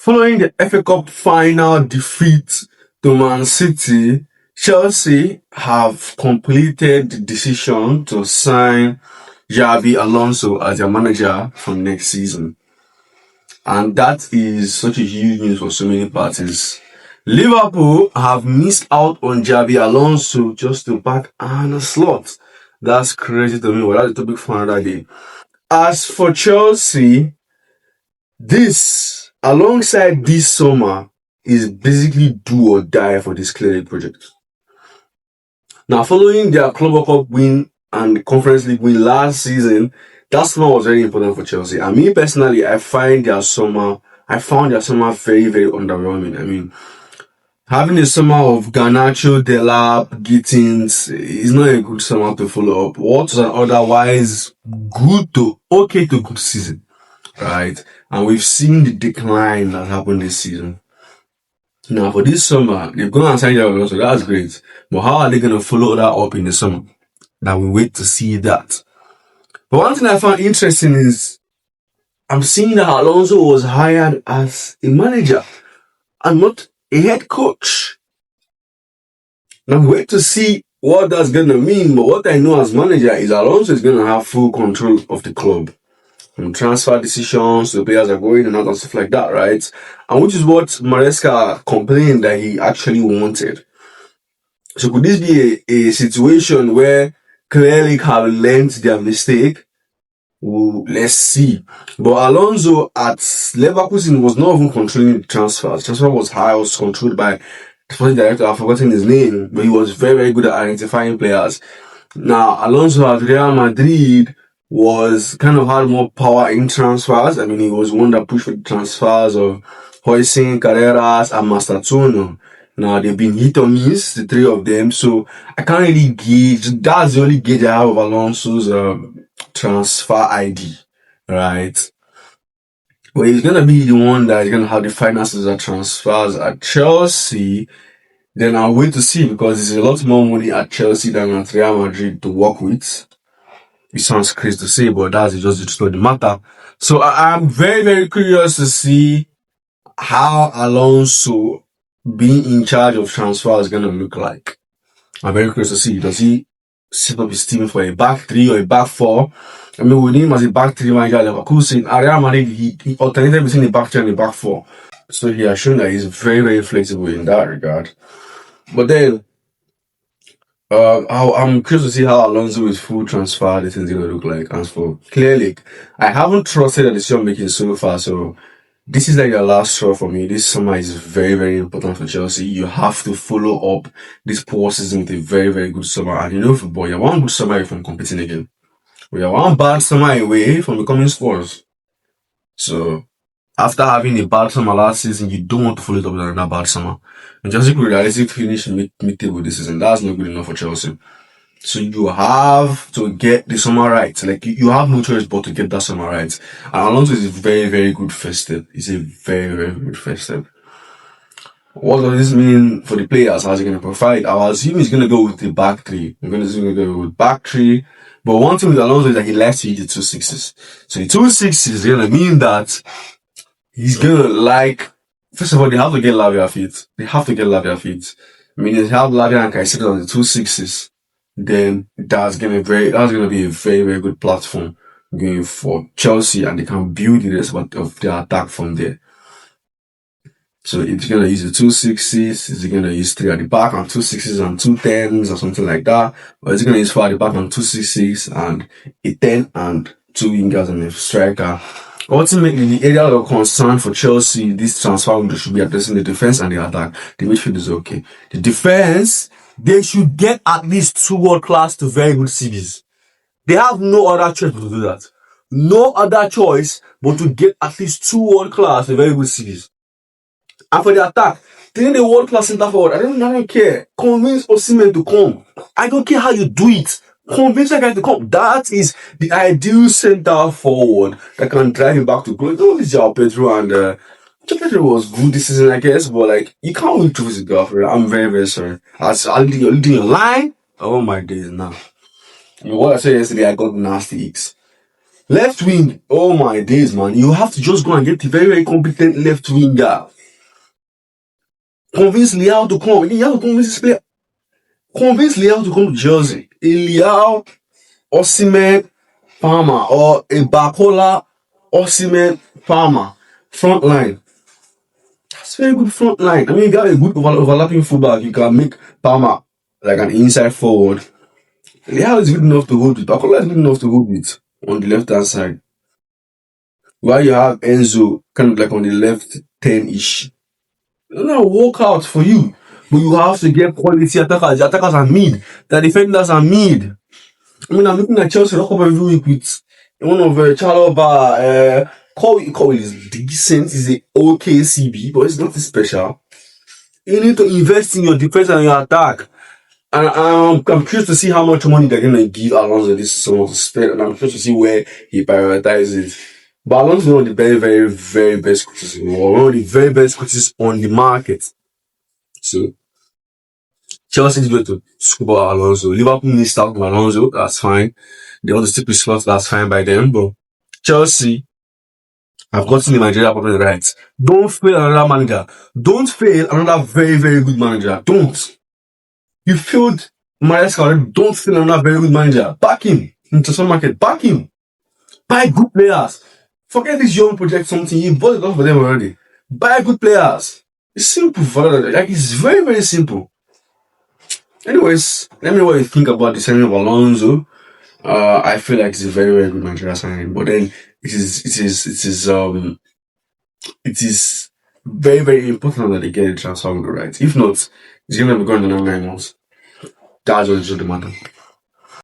Following the FA Cup final defeat to Man City, Chelsea have completed the decision to sign Xabi Alonso as their manager for next season. And that is such a huge news for so many parties. Liverpool have missed out on Xabi Alonso just to back Arne Slot. That's crazy to me, but that's a topic for another day. As for Chelsea, alongside this summer, is basically do or die for this Clear League project. Now, following their Club World Cup win and the Conference League win last season, that summer was very important for Chelsea. And me personally, I found their summer very, very underwhelming. I mean, having a summer of Garnacho, Delap, Gittins is not a good summer to follow up. What was an otherwise okay to good season, right? And we've seen the decline that happened this season. Now, for this summer, they've gone and signed Xabi Alonso. That's great. But how are they going to follow that up in the summer? Now, we wait to see that. But one thing I found interesting is I'm seeing that Alonso was hired as a manager and not a head coach. Now, we wait to see what that's going to mean. But what I know as manager is Alonso is going to have full control of the club. From transfer decisions, the players are going and out and stuff like that, right? And which is what Maresca complained that he actually wanted. So could this be a situation where clearly have learned their mistake? Well, let's see. But Alonso at Leverkusen was not even controlling the transfers. Transfer was high, was controlled by the sporting director. I've forgotten his name, but he was very, very good at identifying players. Now, Alonso at Real Madrid was kind of had more power in transfers. I mean, he was one that pushed for the transfers of Hoisin, Carreras, and Mastratuno. Now, they've been hit or miss, the three of them. So, I can't really gauge. That's the only gauge I have of Alonso's transfer ID, right? But he's going to be the one that is going to have the finances that transfers at Chelsea. Then I'll wait to see, because there's a lot more money at Chelsea than at Real Madrid to work with. It sounds crazy to say, but that's just the truth of the matter. So I'm very, very curious to see how Alonso being in charge of transfer is going to look like. I'm very curious to see. Does he set up his team for a back three or a back four? I mean, with him as a back three manager, Leverkusen, Real Madrid, he alternated between a back three and a back four. So he has shown that he's very, very flexible in that regard. But then, I'm curious to see how Alonso with full transfer, this is going to look like. As for Clear League, I haven't trusted the decision making so far, so this is like the last straw for me. This summer is very, very important for Chelsea. You have to follow up this poor season with a very, very good summer. And you know, football, you're one good summer away from competing again. We are one bad summer away from becoming Spurs. So, after having a bad summer last season, you don't want to follow it up with another bad summer. And Chelsea could realistically finish mid-table this season. That's not good enough for Chelsea. So you have to get the summer right. Like, you have no choice but to get that summer right. And Alonso is a very, very good first step. It's a very, very good first step. What does this mean for the players? How's he going to provide? I assume he's going to go with the back three. I'm going to go with back three. But one thing with Alonso is that he likes to hit the 2-6s. So the 2-6s is going to mean that he's going to first of all, they have to get Lavia fit. I mean, they have Lavia and Caicedo on the 2-6s. Then that's going to be a very, very good platform going for Chelsea, and they can build the rest of their attack from there. So it's going to use the 2-6s, it's going to use 3 at the back and 2-6s and 2-10s or something like that. Or it's going to use 4 at the back and 2-6s and a 10 and 2 wingers and a striker. Ultimately, the area of concern for Chelsea, this transfer window should be addressing the defense and the attack. The midfield is okay. The defense, they should get at least 2 world-class to very good CVs. They have no other choice but to do that. No other choice but to get at least 2 world-class to very good CVs. And for the attack, they need a world-class centre forward. I don't care. Convince Osimhen to come. I don't care how you do it. Convince that guy to come. That is the ideal centre forward that can drive you back to glory. Don't this João Pedro, and João Pedro was good this season, I guess, but like, you can't win trophies with Girlfriend. I'm very, very sorry. I'll do your line. Oh my days now. I mean, what I said yesterday, I got nasty icks. Left wing, oh my days, man. You have to just go and get a very, very competent left winger. Convince Leao to come. You have to convince this player. Convince Leao to come to Chelsea. A Leao, Osimhen, Palmer, or a Bakola, Osimhen, Palmer. Front line. That's very good front line. I mean, you got a good overlapping fullback. You can make Palmer like an inside forward. Leao is good enough to hold it. Bakola is good enough to hold it on the left hand side. While you have Enzo kind of like on the left 10-ish. It's not work out for you. But you have to get quality attackers. The attackers are mid. The defenders are mid. I mean, I'm looking at Chelsea lock up every week with one of Chalobah. Cole is decent. He's a okay CB, but it's nothing special. You need to invest in your defense and your attack. And I'm curious to see how much money they're going to give Alonso this summer to spend. And I'm curious to see where he prioritizes. But Alonso is one of the very, very, very best coaches in the world. One of the very best coaches on the market. So, Chelsea is going to scoop out Alonso. Liverpool needs to start with Alonso. That's fine. They want to stick with slots. That's fine by them. But Chelsea have gotten the managerial appointment right. Don't fail another manager. Don't fail another very, very good manager. Don't. You failed Maresca already. Don't fail another very good manager. Back him into some market. Back him. Buy good players. Forget this young project something. You bought it off for them already. Buy good players. It's simple for that. Like, it's very, very simple. Anyways, let me know what you think about the signing of Alonso. I feel like it's a very, very good managerial signing. But then it is very, very important that they get the transfer window right. If not, it's gonna be going on 9 months. That's just the matter.